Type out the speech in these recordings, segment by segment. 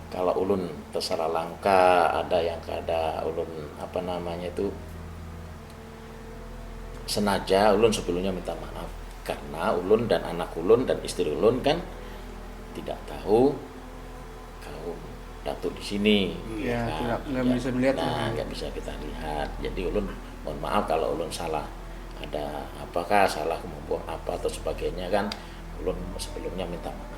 kalau ulun tersalah langkah, ada yang kada ulun sengaja, ulun sebelumnya minta maaf karena ulun dan anak ulun dan istri ulun kan tidak tahu kaum datuk di sini, Ya, kan? nggak Ya, bisa melihat. nah nggak bisa kita lihat. Jadi ulun mohon maaf kalau ulun salah. Ada apakah salah membuang apa atau sebagainya kan? Ulun sebelumnya minta maaf.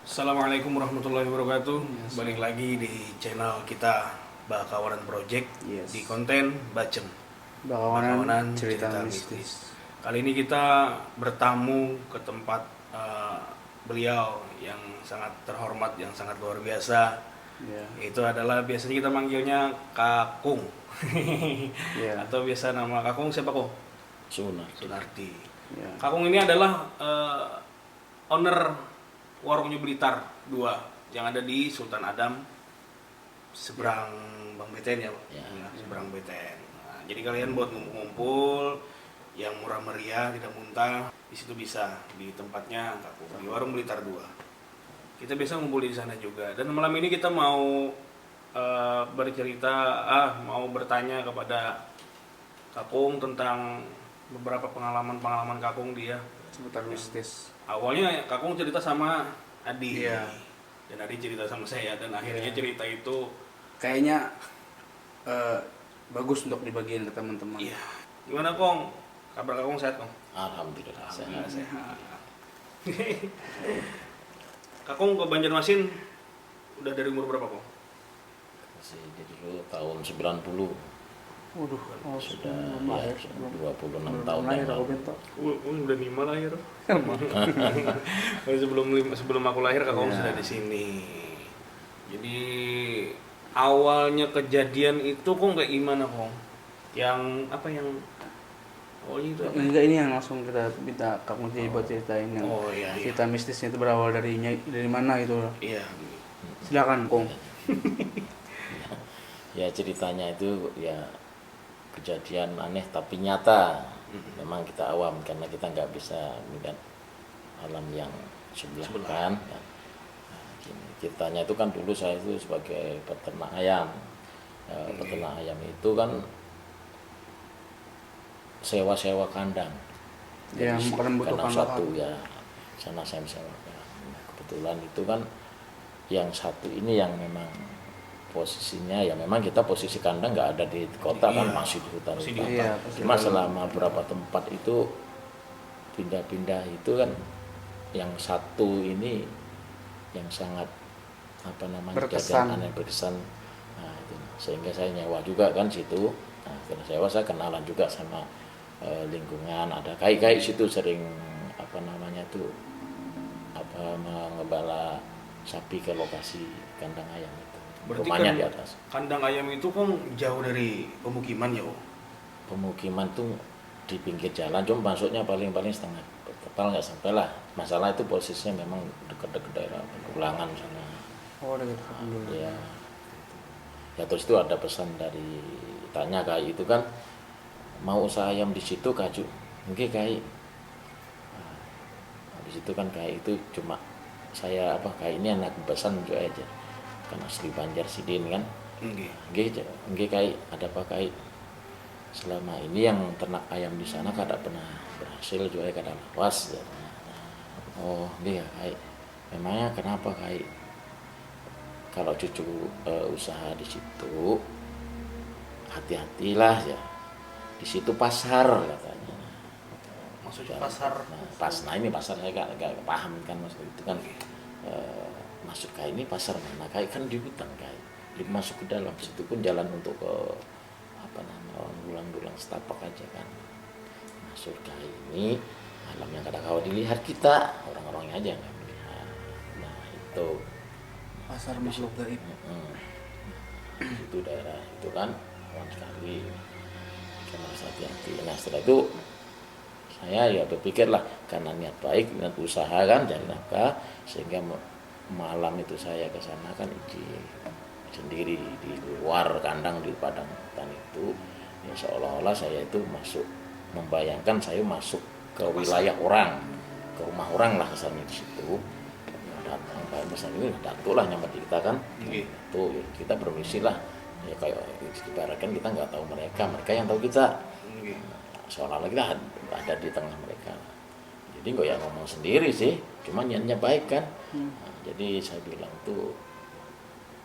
Assalamualaikum warahmatullahi wabarakatuh. Balik lagi di channel kita Bakawanan Project. Yes. Di konten Bacem Bakawanan cerita mistis. Kali ini kita bertamu ke tempat beliau yang sangat terhormat, yang sangat luar biasa. Ya. Itu adalah biasanya kita manggilnya Kakung. Ya. Atau biasa nama Kakung siapa kok? Sunarti. Ya. Kakung ini adalah owner Warung New Blitar 2 yang ada di Sultan Adam seberang Bang Beten ya, Pak? Ya. Seberang Beten. Nah, jadi kalian buat ngumpul-ngumpul yang murah meriah, tidak muntah, di situ bisa di tempatnya Kakung di Warung Blitar 2. Kita biasa ngumpul di sana juga. Dan malam ini kita mau mau bertanya kepada Kakung tentang beberapa pengalaman Kakung dia. Seputar mistis. Awalnya Kakung cerita sama Adi, Iya. dan Adi cerita sama saya, dan akhirnya cerita itu, Kayaknya bagus untuk dibagiin ke teman-teman. iya. Gimana Kong? Kabar Kakung sehat Kong? Alhamdulillah sehat. Sehat. Kakung ke Banjarmasin udah dari umur berapa Kong? Masih jadi dulu tahun 90. Waduh, Sudah lahir, ya, 26 tahun lahir yang aku lalu. bentok. Udah 5 lahir. sebelum aku lahir Kakung Iya. sudah di sini. Jadi awalnya kejadian itu Kong kayak gimana Kong? Yang awalnya itu apa? Enggak, ini yang langsung kita minta Kakung Ji buat ceritain yang Oh iya. cerita mistisnya itu berawal dari mana gitu. Iya. Silakan, Kong. Ya ceritanya itu ya kejadian aneh tapi nyata. Memang kita awam karena kita nggak bisa melihat alam yang sebelah kan. Nah, gini, ceritanya itu kan dulu saya itu sebagai peternak ayam. Peternak ayam itu kan sewa-sewa kandang. Ya, Jadi, karena membutuhkan kandang satu lahan. ya sana saya sewakan. Nah, kebetulan itu kan yang satu ini yang memang posisinya ya memang kita posisi kandang nggak ada di kota kan, Iya, masih di hutan. masih di Hutan. Iya, pasti Cuma dalam. selama beberapa tempat itu pindah-pindah itu kan yang satu ini yang sangat Berkesan. aneh berkesan. Nah, itu. Sehingga saya nyewa juga kan situ. Nah, karena sewa saya kenalan juga sama lingkungan, ada kai-kai situ sering mengembala sapi ke lokasi kandang ayam itu. Berarti Rumahnya kan di atas. kandang ayam itu Kong jauh dari pemukiman ya Kong? Pemukiman tuh di pinggir jalan, cuma masuknya paling-paling setengah kepal nggak sampai lah. Masalah itu posisinya memang dekat-dekat daerah Ulangan sana. Oh, udah gitu dulu. Ya, ya terus itu ada pesan dari tanya kayak itu kan mau usaha ayam di situ kaju, mungkin kayak di situ kan kayak itu cuma saya kayak ini anak pesan juga aja kan asli Banjar Sidin kan. Nggih. Nggih kayak ada apa kayak selama ini yang ternak ayam di sana kada pernah berhasil juga kada lawas. Oh nggih ya kayak memangnya kenapa kayak kalau cucu usaha di situ hati-hatilah ya, di situ pasar katanya. Maksudnya pasar? Nah ini pasar saya gak paham kan maksud itu kan. Masuk kayak ini pasar mana kayak kan di hutan kayak masuk ke dalam situ pun jalan untuk ke dulang-dulang setapak aja kan, masuk kayak ini alam yang kadang kau dilihat kita orang-orangnya aja nggak melihat. Nah itu Pasar makhluk gaib. itu daerah itu kan rawan sekali, kita harus hati-hati. Nah setelah itu saya ya berpikirlah karena niat baik, niat usaha kan cari nafkah, sehingga malam itu saya ke sana kan izin sendiri di luar kandang di padang hutan itu, ya seolah-olah saya itu masuk, membayangkan saya masuk ke wilayah orang, ke rumah orang lah kesannya di situ. Ya, datang Pak Besar ini datuk lah nyampe kita kan, tuh ya, kita permisi lah, ya kayak ibaratkan kita nggak tahu mereka yang tahu kita, seolah-olah kita ada di tengah mereka. Jadi kok ya ngomong sendiri sih, cuma niatnya baik kan. Nah, jadi saya bilang tuh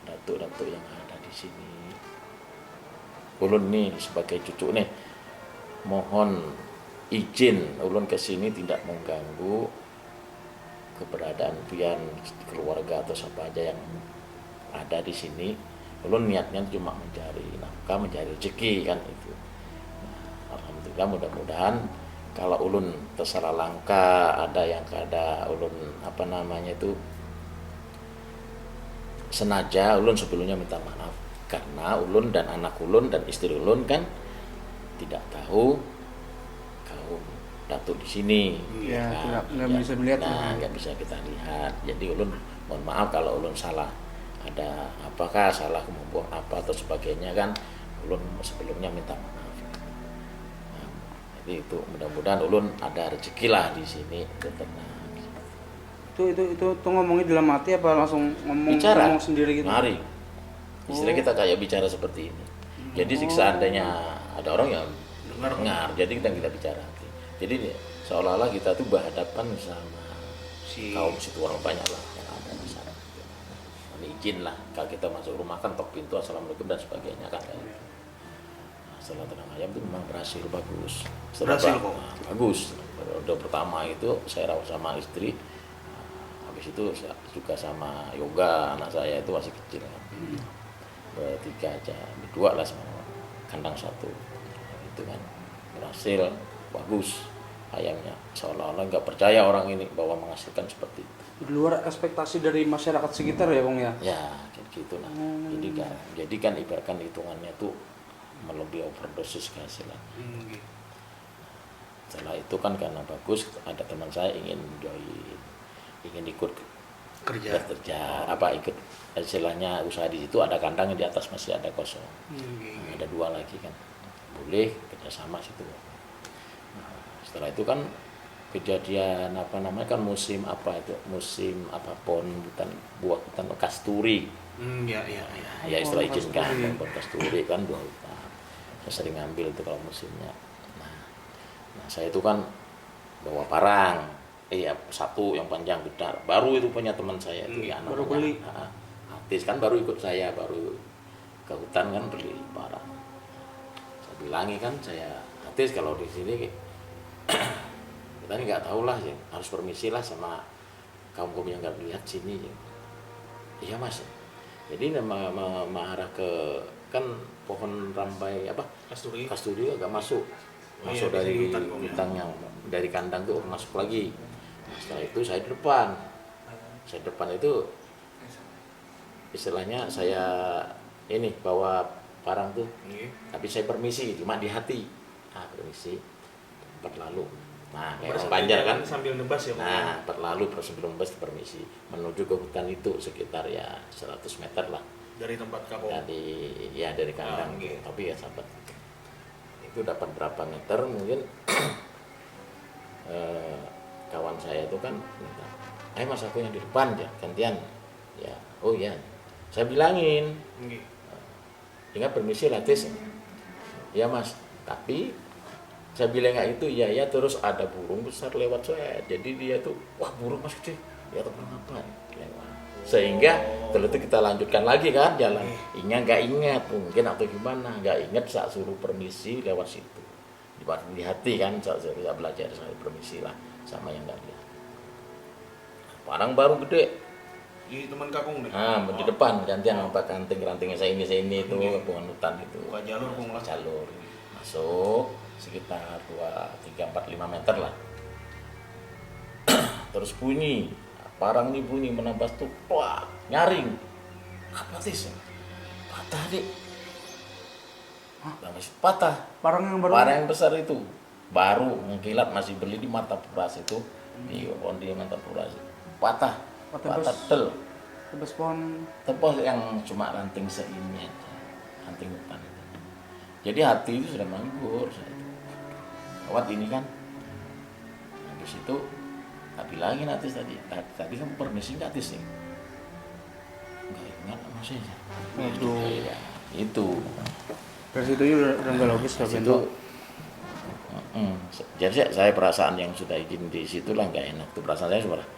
datuk-datuk yang ada di sini, ulun nih sebagai cucu nih mohon izin ulun ke sini tidak mengganggu keberadaan pian keluarga atau siapa aja yang ada di sini. Ulun niatnya cuma mencari nafkah, mencari rezeki kan itu. Nah, alhamdulillah mudah-mudahan kalau ulun tersalah langkah, ada yang kada ulun apa namanya itu sengaja, ulun sebelumnya minta maaf karena ulun dan anak ulun dan istri ulun kan tidak tahu kaum datuk di sini. Ya, Nah, nggak bisa melihat. Nah, nggak bisa kita lihat. Jadi ulun mohon maaf kalau ulun salah. Ada apakah salah membuang apa atau sebagainya kan, ulun sebelumnya minta maaf. Nah, jadi itu mudah-mudahan ulun ada rezeki lah di sini untuk tenang. Itu ngomongnya dalam hati apa langsung ngomong sendiri gitu? Mari. Istilah kita kayak bicara seperti ini. Jadi seandainya ada orang yang dengar, jadi kita bicara. Jadi seolah-olah kita tuh berhadapan sama kaum situ orang banyak lah yang ada di sana. Izin lah kalau kita masuk rumah kan tok pintu assalamualaikum dan sebagainya kan. Nah, setelah tenang ayam itu memang berhasil bagus. Berhasil kok. Bagus. Periode pertama itu saya rawat sama istri. Habis itu juga sama Yoga, anak saya itu masih kecil kan. Bertiga aja, berdua lah sama kandang satu. Itu kan berhasil, bagus ayamnya. Seolah-olah nggak percaya orang ini bahwa menghasilkan seperti itu. Di luar ekspektasi dari masyarakat sekitar ya Bang ya? Ya, gitu lah. Jadi kan ibaratkan hitungannya tuh melebihi overdosis kehasilan. Setelah itu kan karena bagus, ada teman saya ingin ikut kerja ikut istilahnya usaha di situ, ada kandang di atas masih ada kosong. Ada 2 lagi kan, boleh kerjasama situ. Nah, setelah itu kan kejadian apa namanya kan musim apapun hutan kasturi. Ya istilah izinkan buat kasturi kan 2 hutan. Saya sering ngambil itu kalau musimnya. Nah saya itu kan bawa parang. Satu yang panjang gedar, baru itu punya teman saya itu ya, baru beli. Artis kan baru ikut saya, baru ke hutan kan beli parang. Saya bilangi kan saya artis kalau di sini kita nggak tahu lah ya, harus permisi lah sama kaum yang nggak lihat sini ya. Iya mas, jadi mengarah ke kan pohon rambai apa kasturi agak masuk dari hutan yang dari kandang tuh masuk lagi. Setelah itu saya di depan itu istilahnya saya ini bawa parang tuh, tapi saya permisi cuma di hati, permisi tempat lalu. Nah kayak sepanjang kan sambil nebas ya. Nah tempat lalu sebelum nebas permisi menuju ke hutan itu sekitar ya 100 meter lah dari tempat kapal. Dari kandang tapi ya sahabat itu dapat berapa meter mungkin. Kawan saya itu kan minta, ayo mas aku yang di depan ya gantian ya. Oh ya saya bilangin tinggal permisi latih ya mas, tapi saya bilang nggak itu ya terus ada burung besar lewat saya, jadi dia tuh wah burung mas kecil ya teman apa lewat, sehingga setelah itu kita lanjutkan lagi kan jalan. Nggak ingat mungkin atau gimana, nggak ingat saat suruh permisi lewat situ di hati kan. Saya belajar saya permisi lah sama yang nggak lihat. Parang baru gede di teman kakung deh. Di depan gantian apa rantingnya saya ini itu pohon hutan itu. Buka jalur masuk sekitar 2, 3, 4, 5 meter lah. Terus bunyi parang nih bunyi menambah tuh, wah nyaring apa sih? patah dek. Patah. Parang yang baru. Parang yang besar itu baru mengkilat, masih beli di Martapura itu, di Ondi Martapura itu. Patah tel. Tebas pohon. Tebas yang cuma ranting seini aja, ranting depan itu. Jadi hati itu sudah manggur. Lewat ini kan, habis itu tak bilangin Atis tadi kan permisi nggak Atis nih? Nggak ingat maksudnya. Waduh. Ya, itu. Dari situ udah nggak logis lah Itu. Jadi saya perasaan yang sudah izin di situ lah nggak enak. Tuh perasaan saya sudah,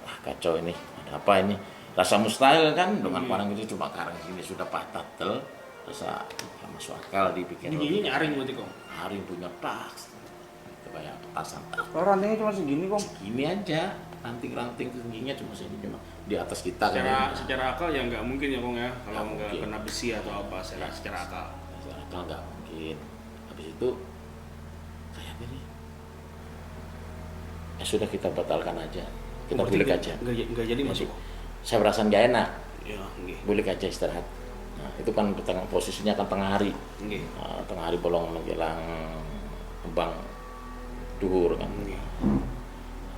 wah kacau ini, ada apa ini? Rasa mustahil kan dengan parang itu cuma karang ini sudah patah tel, rasa ya masuk akal dipikir. Giginya nyaring berarti kok. Nyaring punya tas, itu kayak petasan. Oh, rantingnya cuma segini kok. Gini aja, ranting-ranting tingginya cuma segini, cuma di atas kita. Secara akal ya nggak mungkin ya Kong ya, kalau nggak mungkin. kena besi atau apa, secara akal. Secara akal nggak mungkin. Habis itu kayak gini, ya sudah kita batalkan aja, kita bulik aja. Nggak jadi masuk. Saya merasa nggak enak, Ya, nggih. bulik aja istirahat. Nah, itu kan posisinya kan tengah hari. Nggih. Nah, tengah hari bolong menjelang kembang duhur kan. Nggih.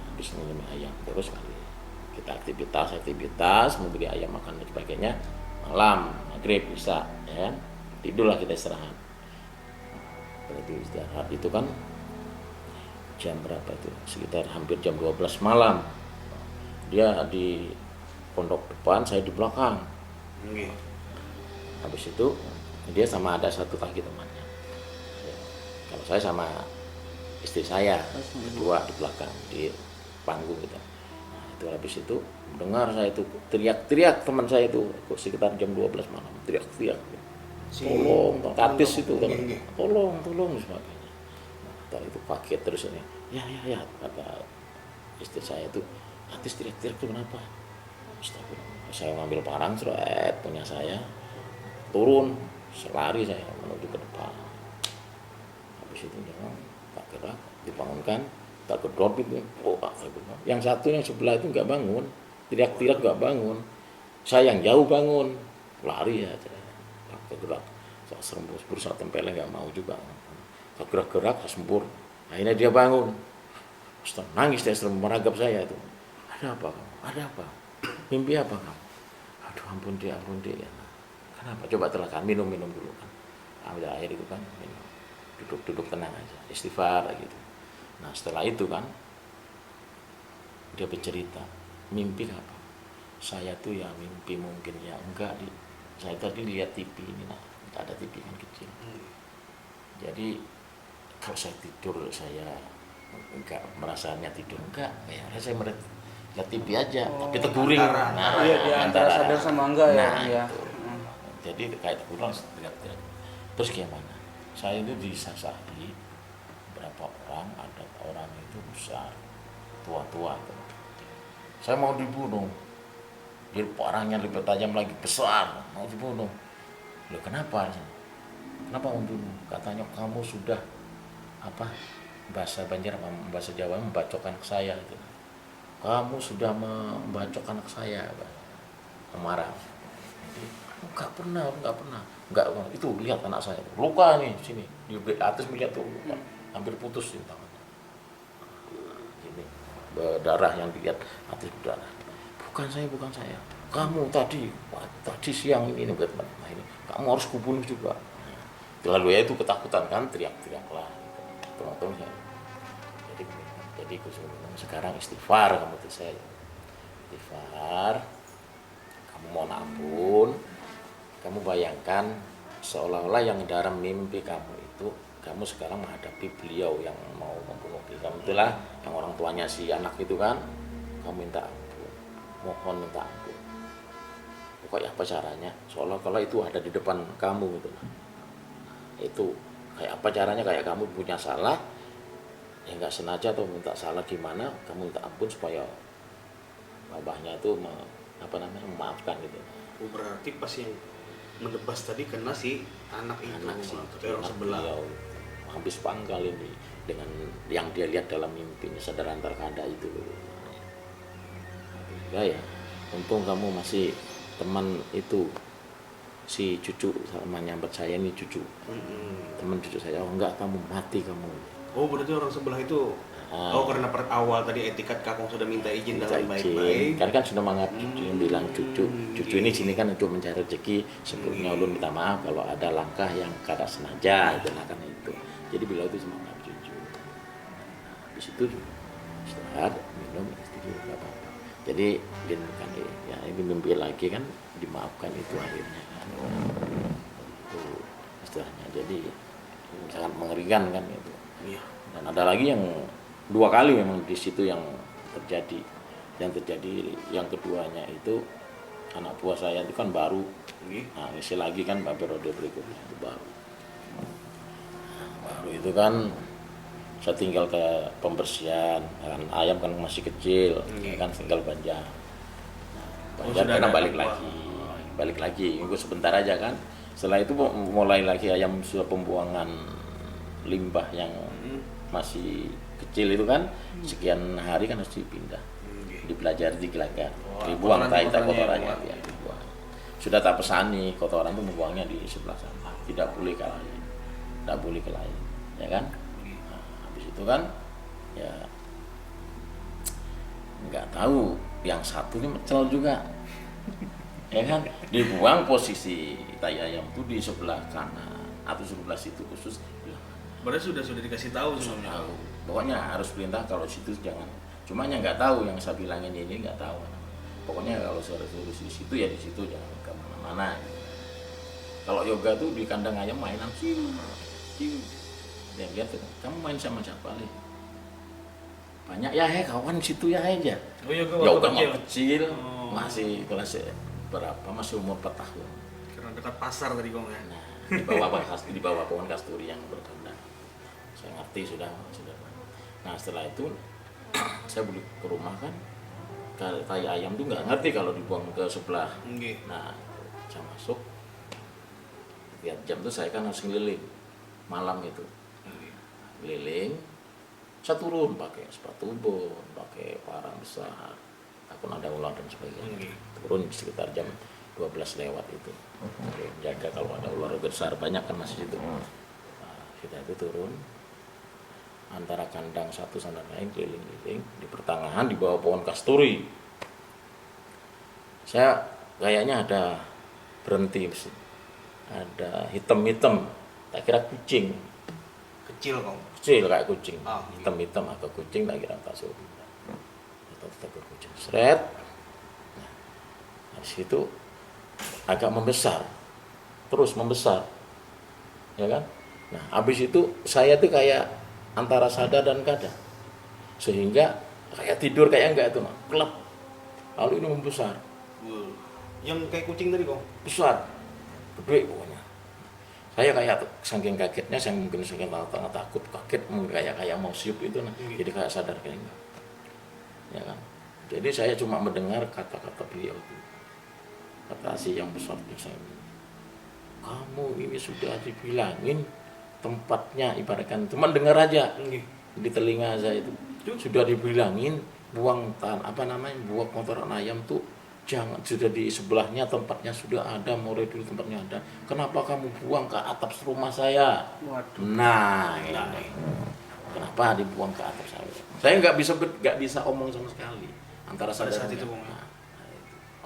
Habis minum ayam terus kali kita aktivitas memberi ayam makan dan sebagainya, malam maghrib bisa ya, tidurlah kita istirahat. Berarti istirahat itu kan jam berapa itu, sekitar hampir jam 12 malam. Dia di pondok depan, saya di belakang. Nggih. Habis itu dia sama ada satu lagi temannya ya. Kalau saya sama istri saya berdua di belakang di panggung gitu. Nah, itu habis itu dengar saya itu teriak-teriak teman saya itu sekitar jam 12 malam teriak-teriak, tolong Atis itu kan, tolong sebagainya. Nah, itu paket terus ini ya kata istri saya itu, Atis teriak-teriak itu kenapa? Astagfirullah. Saya ngambil parang seret punya saya, turun selari saya menuju ke depan. Habis itu jangan tak gerak, dibangunkan, tak gedor itu. Yang satu yang sebelah itu nggak bangun, teriak-teriak nggak bangun. Saya yang jauh bangun, lari ya, tak gerak. Saya serembus berusaha tempelnya nggak mau juga. Tak gerak-gerak, saya sembur. Akhirnya dia bangun. Setelah nangis dia serem meragap saya itu. Ada apa kamu? Ada apa? Mimpi apa kamu? Aduh ampun dia. Kenapa? Coba terlakan, minum dulu kan. Ambil air itu kan, minum. Duduk tenang aja, istighfar gitu. Nah setelah itu kan, dia bercerita, mimpi apa? Saya tuh ya mimpi mungkin ya enggak saya tadi lihat TV ini, nah ada TV kan kecil. Jadi kalau saya tidur saya enggak merasanya tidur enggak, ya saya lihat TV aja, tapi teguring. Nah, iya, dia antara sadar sama enggak ya. Nah, Ya. itu. Jadi kayak teguring teriak-teriak. Terus gimana? Saya itu disasahi berapa orang, ada orang itu besar, tua-tua. Saya mau dibunuh. Jadi orangnya lebih tajam lagi, besar, mau dibunuh. Loh kenapa? Kenapa mau bunuh? Katanya kamu sudah apa? Bahasa Banjar, bahasa Jawa membacok anak saya itu. Kamu sudah membacok anak saya, marah. Enggak pernah. Enggak, itu lihat anak saya itu. Luka nih sini. Di atas melihat tuh luka. Hampir putus di tangannya. Ini berdarah yang dilihat atas berdarah. Bukan saya. Kamu tadi siang ini buat ini. Kamu harus kubunuh juga. Lalu ya itu ketakutan kan, teriak-teriaklah. Tolong saya. Jadi sekarang istighfar kamu tuh saya. Istighfar. Kamu mohon ampun. Kamu bayangkan seolah-olah yang dalam mimpi kamu itu kamu sekarang menghadapi beliau yang mau membunuh kamu, itulah yang orang tuanya si anak itu kan, kamu minta ampun, mohon minta ampun. Pokoknya apa caranya, seolah-olah itu ada di depan kamu gitu. Itu kayak apa caranya, kayak kamu punya salah, ya nggak sengaja atau minta salah gimana, kamu minta ampun supaya abahnya itu memaafkan gitu. Berarti pas yang menebas tadi kena si anak itu, tapi orang sebelah. Habis pangkal ini dengan yang dia lihat dalam mimpinya, sadar antar kada itu. Ya, untung kamu masih teman itu si cucu sama nyambat saya ini cucu teman cucu saya, oh enggak kamu mati kamu. Oh berarti orang sebelah itu karena awal tadi etikat kakong sudah minta izin minta dengan izin. baik-baik. Karena kan sudah menganggap cucu yang bilang cucu ini sini kan untuk mencari rezeki, sebelumnya ulun minta maaf kalau ada langkah yang kada sengaja itu lah kan itu. Jadi beliau itu cuma menganggap cucu. Habis itu istirahat minum istirahat juga apa-apa. Jadi dia kan ya ini mimpi lagi kan dimaafkan itu akhirnya kan. Itu istilahnya. Jadi sangat mengerikan kan itu. Iya. Dan ada lagi yang 2 kali memang di situ yang terjadi. Yang terjadi yang keduanya itu anak buah saya itu kan baru. Nah, isi lagi kan periode berikutnya itu baru. Nah, baru itu kan saya tinggal ke pembersihan, kan ayam kan masih kecil, kan tinggal banjar. Nah, banjar karena balik lagi, minggu sebentar aja kan. Setelah itu mulai lagi ayam sudah pembuangan limbah yang masih kecil itu kan sekian hari kan harus dipindah, dipelajari, digelagar, dibuang kotorannya ya, dibuang. Sudah tak pesani kotoran itu membuangnya di sebelah sana, tidak boleh ke lain, ya kan? Nah, habis itu kan ya nggak tahu yang satu ini mecel juga, ya kan? Dibuang posisi tai ayam itu di sebelah kanan atau sebelah situ khusus. Berarti sudah dikasih tahu semuanya. Pokoknya harus perintah kalau situ jangan. Cuma yang nggak tahu yang saya bilangin ini nggak tahu. Pokoknya kalau suruh di situ ya di situ, jangan kemana-mana. Kalau yoga tuh di kandang ayam mainan ciu. Dia lihat kamu main sama siapa nih? Banyak ya kawan situ ya aja. Oh yoga kecil. Masih kelas berapa? Masih umur 4 tahun. Karena dekat pasar tadi kong ya. Nah, di bawah pohon kasturi yang berkandang. Saya ngerti sudah. Nah setelah itu saya beli ke rumah kan, tai ayam tuh nggak ngerti kalau dibuang ke sebelah. Nah saya masuk, tiap jam tuh saya kan harus ngeliling malam itu, keliling. Saya turun pakai sepatu bot, pakai parang besar, takut ada ular dan sebagainya. Turun sekitar jam 12 lewat itu. Jaga kalau ada ular besar banyak kan masih itu. Nah, kita itu turun antara kandang satu sama lain, keliling-keliling di pertengahan di bawah pohon kasturi. Saya kayaknya ada berhenti, ada hitam-hitam, tak kira kucing. Kecil Kayak kucing, hitam-hitam atau kucing, tak kira tak suruh. Tetap kucing, seret. Nah, dari situ agak terus membesar, ya kan? Nah, habis itu saya tuh kayak antara sadar dan kada, sehingga kayak tidur kayak enggak itu, klep. Lalu ini membesar. Yang kayak kucing tadi kok? Besar, gede pokoknya. Saya kayak saking kagetnya, saya mungkin saking takut, kaget, kayak mau siup itu, nah. Jadi kayak sadar kayak enggak, ya kan? Jadi saya cuma mendengar kata-kata beliau itu, kata si yang besar itu, saya, kamu ini sudah dibilangin tempatnya, ibaratkan cuma dengar aja di telinga saya itu sudah dibilangin buang buang kotoran ayam tuh jangan, sudah di sebelahnya tempatnya sudah ada, mulai dulu tempatnya ada, kenapa kamu buang ke atap rumah saya? Waduh. Nah ini kenapa dibuang ke atap saya nggak bisa omong sama sekali antara sadar saat itu.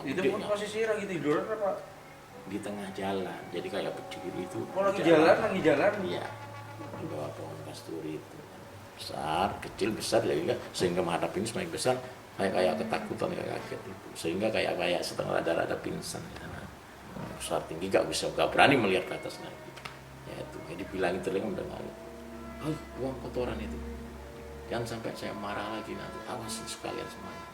Itu posisi lagi tidur apa? Di tengah jalan, jadi kayak berdiri itu. Lagi jalan? Iya, di bawah pohon kasturi itu kecil besar jadi sehingga menghadapi ini semakin besar, kayak ketakutan, kayak kaget itu, sehingga kayak setengah rada pingsan ya. Besar tinggi gak berani melihat ke atas lagi. Ya itu, jadi bilangin telinga mendengar, buang kotoran itu, jangan sampai saya marah lagi nanti, awas sekalian semuanya.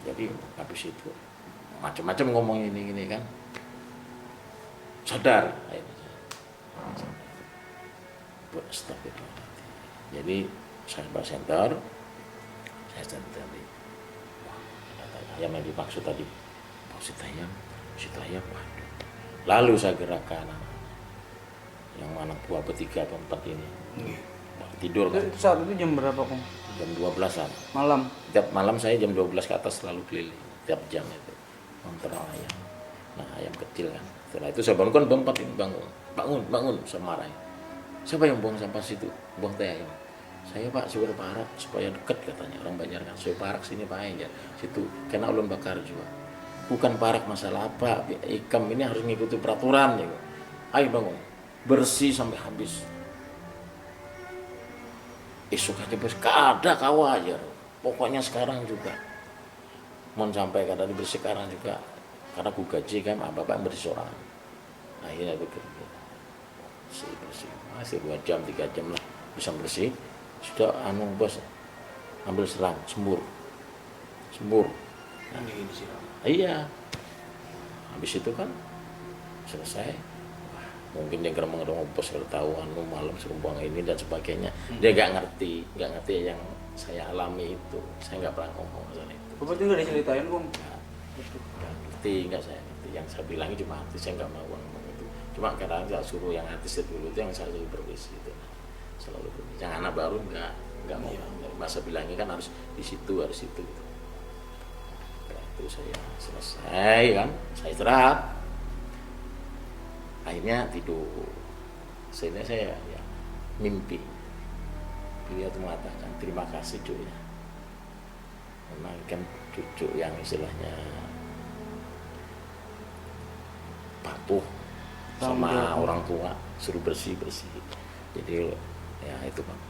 Jadi habis itu macam-macam ngomong ini kan, sadar buat stop itu. Jadi saya bersenter tadi, ayam yang dimaksud tadi, ayam, waduh. Lalu saya gerakkan yang anak buah bertiga atau 4 ini tidur kan. Itu saat itu jam berapa kong? Jam 12-an malam. Tiap malam saya jam 12 ke atas selalu keliling, tiap jam itu nonton ayam. Nah ayam kecil kan. Setelah itu saya bangun, bangun, saya marahin. Siapa yang buang sampah situ? Buang teh ayam. Saya Pak, supir parak supaya dekat katanya orang Banjar kan. Supir parak sini Pak ya, situ kena ulun bakar juga. Bukan parak masalah apa, ikam ini harus mengikuti peraturan ya. Ayo bangun, bersih sampai habis. Esok aja bersih, kada kawa aja. Pokoknya sekarang juga. Mau sampai kada dibersih sekarang juga. Karena ku gaji kan, bapak bersih seorang. Akhirnya bekerja. Bersih. Masih 2 jam, 3 jam lah bisa bersih. Sudah bos, ambil serang, sembur. Nah, iya. Habis itu kan selesai. Wah, mungkin dia geremeng bos ketahuan malam suruh buang ini dan sebagainya. Dia nggak ngerti yang saya alami itu. Saya nggak pernah ngomong soal itu. Bapak itu nggak diceritain Bung? Nggak saya ngerti. Yang saya bilang cuma artis, saya nggak mau ngomong itu. Cuma kadang saya suruh yang artis dulu itu yang saya suruh berwisi itu. Selalu berwisi. Yang anak baru nggak mau. Masa bilangnya kan harus di situ, harus itu. Itu saya selesai kan, saya istirahat, akhirnya tidur. Saya ya, mimpi beliau itu mengatakan terima kasih cuy ya, memang kan cucu yang istilahnya patuh sama orang tua, suruh bersih, jadi ya itu Bang,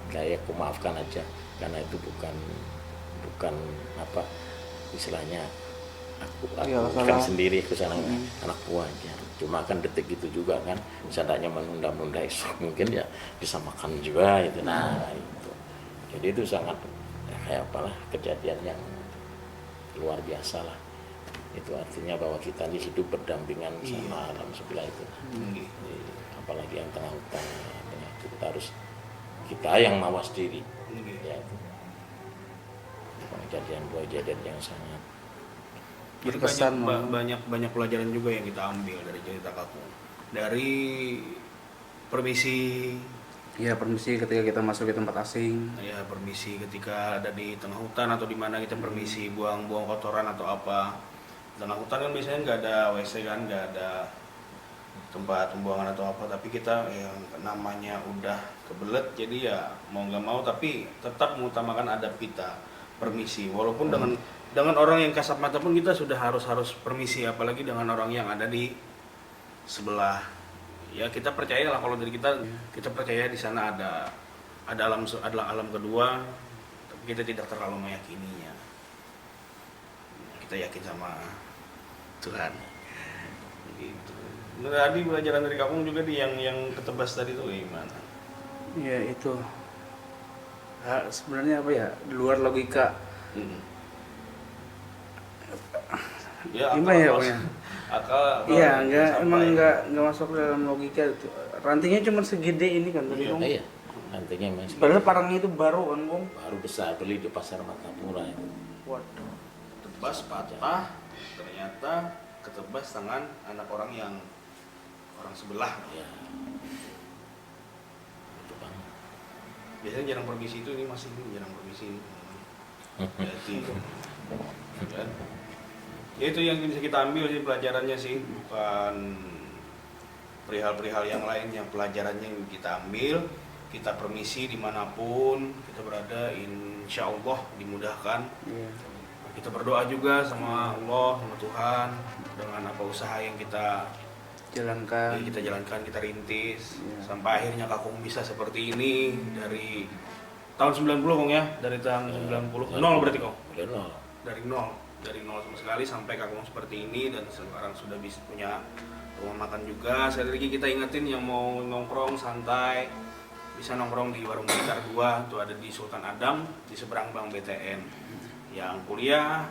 kayak aku maafkan aja karena itu bukan apa istilahnya aku kan sendiri kesalahan anak buahnya, cuma kan detik itu juga kan seandainya menunda esok mungkin ya bisa makan juga itu. Nah itu jadi itu sangat kayak apalah kejadian yang luar biasa lah. Itu artinya bahwa kita ini hidup berdampingan sama alam sebelah itu. Jadi, apalagi yang tengah hutan kita yang mawas diri ya itu. Kejadian yang sangat berkesan. Banyak pelajaran juga yang kita ambil dari cerita Kakung. Dari permisi. Iya, permisi ketika kita masuk ke tempat asing. Ya, permisi ketika ada di tengah hutan atau di mana kita permisi buang kotoran atau apa. Tengah hutan kan biasanya nggak ada WC kan, nggak ada tempat pembuangan atau apa, tapi kita yang namanya udah kebelet jadi ya mau nggak mau tapi tetap mengutamakan adab kita. Permisi, walaupun dengan orang yang kasat mata pun kita sudah harus permisi, apalagi dengan orang yang ada di sebelah. Ya kita percayalah kalau dari kita percaya di sana ada alam kedua, tapi kita tidak terlalu meyakininya. Kita yakin sama Tuhan. Gitu. Tadi pelajaran dari kamu juga di yang ketebas tadi itu gimana? Ya itu. Sebenarnya apa ya, di luar logika. Ya, gimana ya pokoknya? Akal iya, nggak masuk dalam logika itu. Rantingnya cuma segede ini kan tadi Bung. Iya, rantingnya masih. Padahal parangnya itu baru kan Bung. Baru besar, beli di pasar Martapura itu. Waduh. Tebas patah, ternyata ketebas tangan anak orang sebelah. Ya. Itu Bang. Biasanya jarang permisi itu, ini masih jarang permisi. Jadi kan ya itu yang bisa kita ambil sih pelajarannya sih, bukan perihal yang lain. Yang pelajarannya yang kita ambil, kita permisi dimanapun kita berada, insya Allah dimudahkan. Kita berdoa juga sama Allah, sama Tuhan, dengan apa usaha yang kita jalankan, kita rintis, sampai akhirnya Kakung bisa seperti ini dari tahun 90 Kong ya, dari tahun 90 nol berarti Kong, dari nol sama sekali sampai Kakung seperti ini, dan sekarang sudah bisa punya rumah makan juga. Sekali lagi kita ingetin yang mau nongkrong santai bisa nongkrong di Warung Blitar 2, itu ada di Sultan Adam di seberang Bank BTN. Yang kuliah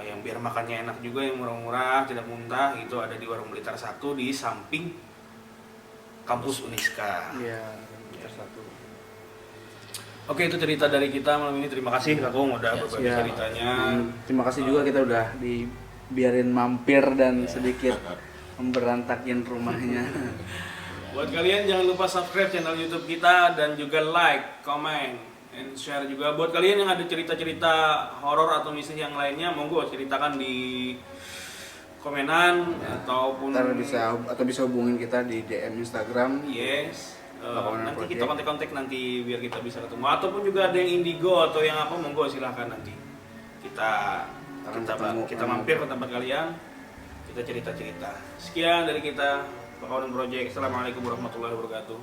yang biar makannya enak juga, yang murah-murah tidak muntah, itu ada di Warung Blitar 1 di samping kampus Uniska. Iya, Blitar 1. Oke, itu cerita dari kita malam ini. Terima kasih Kakung udah berbagi ceritanya. Terima kasih juga kita udah dibiarin mampir dan sedikit memberantakin rumahnya. Buat kalian jangan lupa subscribe channel YouTube kita dan juga like, comment, and share juga. Buat kalian yang ada cerita-cerita horor atau misteri yang lainnya, monggo ceritakan di komenan ataupun Ntar bisa hubungin kita di DM Instagram. yes. Lapangan Nanti Project. kita kontak-kontak nanti biar kita bisa ketemu ataupun juga ada yang indigo atau yang apa, monggo silahkan nanti kita mampir ke tempat kalian, kita cerita-cerita. Sekian dari kita Lapangan Project. Assalamualaikum warahmatullahi wabarakatuh.